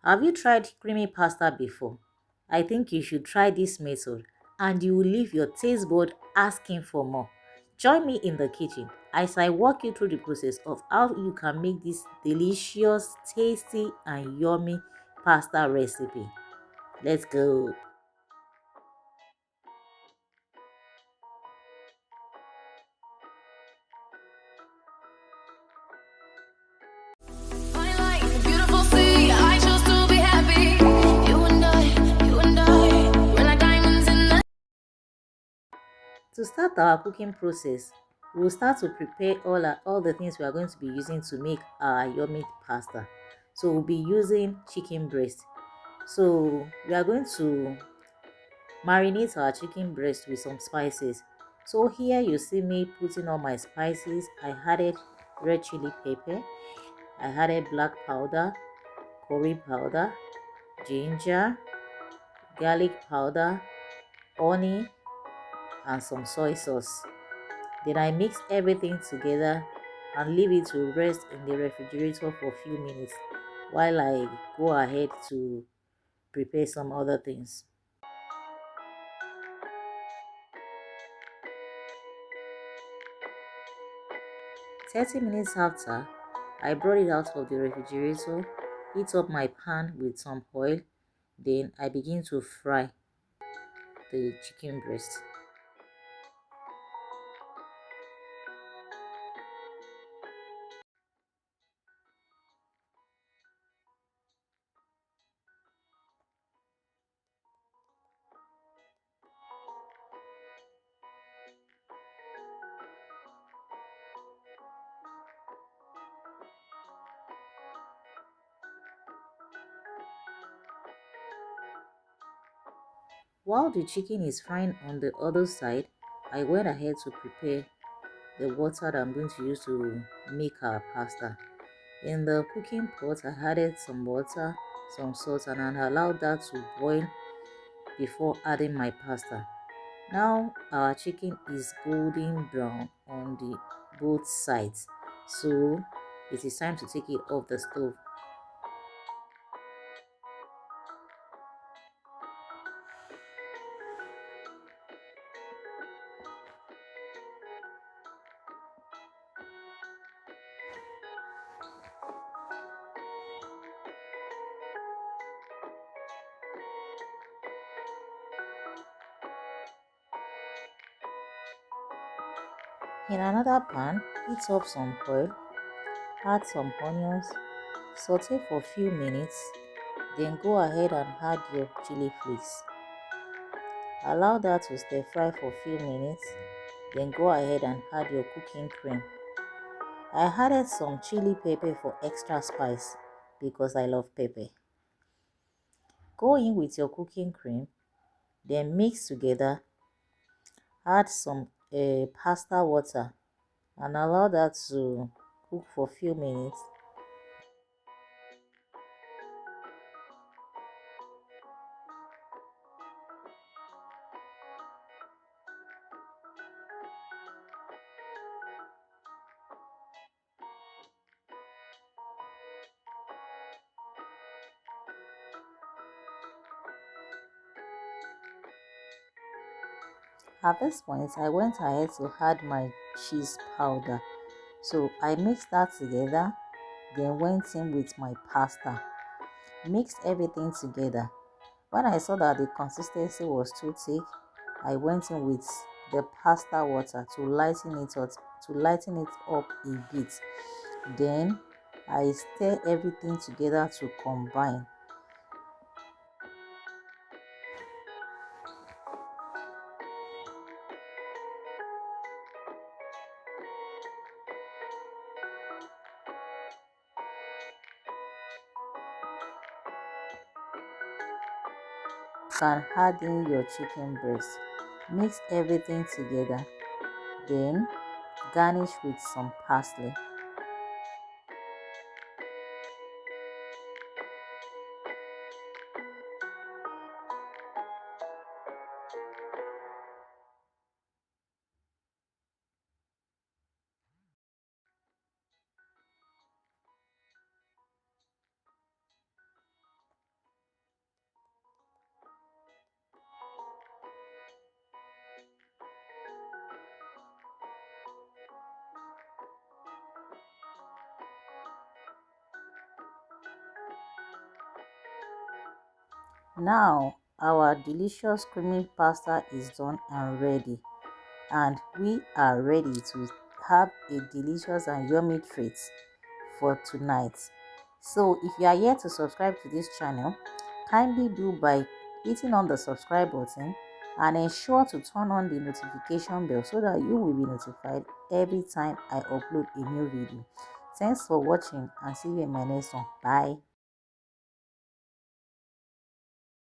Have you tried creamy pasta before? I think you should try this method and you will leave your taste bud asking for more. Join me in the kitchen as I walk you through the process of how you can make this delicious, tasty, and yummy pasta recipe. Let's go. Fine like the beautiful sea, I chose to be happy. You and I, we're like diamonds in the. To start our cooking process, we'll start to prepare all the things we are going to be using to make our yummy pasta. So we'll be using chicken breast. So we are going to marinate our chicken breast with some spices. So here you see me putting all my spices. I added red chili pepper, I added black powder, curry powder, ginger, garlic powder, honey, and some soy sauce. Then I mix everything together and leave it to rest in the refrigerator for a few minutes while I go ahead to prepare some other things. 30 minutes after, I brought it out of the refrigerator, heat up my pan with some oil, then I begin to fry the chicken breast. While the chicken is frying on the other side, I went ahead to prepare the water that I'm going to use to make our pasta. In the cooking pot, I added some water, some salt, and I allowed that to boil before adding my pasta. Now our chicken is golden brown on the both sides, so it is time to take it off the stove. In another pan, heat up some oil, add some onions, saute for a few minutes, then go ahead and add your chili flakes. Allow that to stir fry for a few minutes, then go ahead and add your cooking cream. I added some chili pepper for extra spice because I love pepper. Go in with your cooking cream, then mix together, add some pasta water and allow that to cook for a few minutes. At this point, I went ahead to add my cheese powder. So I mixed that together, then went in with my pasta. Mixed everything together. When I saw that the consistency was too thick, I went in with the pasta water to lighten it up a bit. Then I stir everything together to combine. Can add in your chicken breast. Mix everything together. Then garnish with some parsley. Now our delicious creamy pasta is done and ready, and we are ready to have a delicious and yummy treat for tonight. So if you are yet to subscribe to this channel, kindly do by hitting on the subscribe button and ensure to turn on the notification bell so that you will be notified every time I upload a new video. Thanks for watching and see you in my next one. Bye.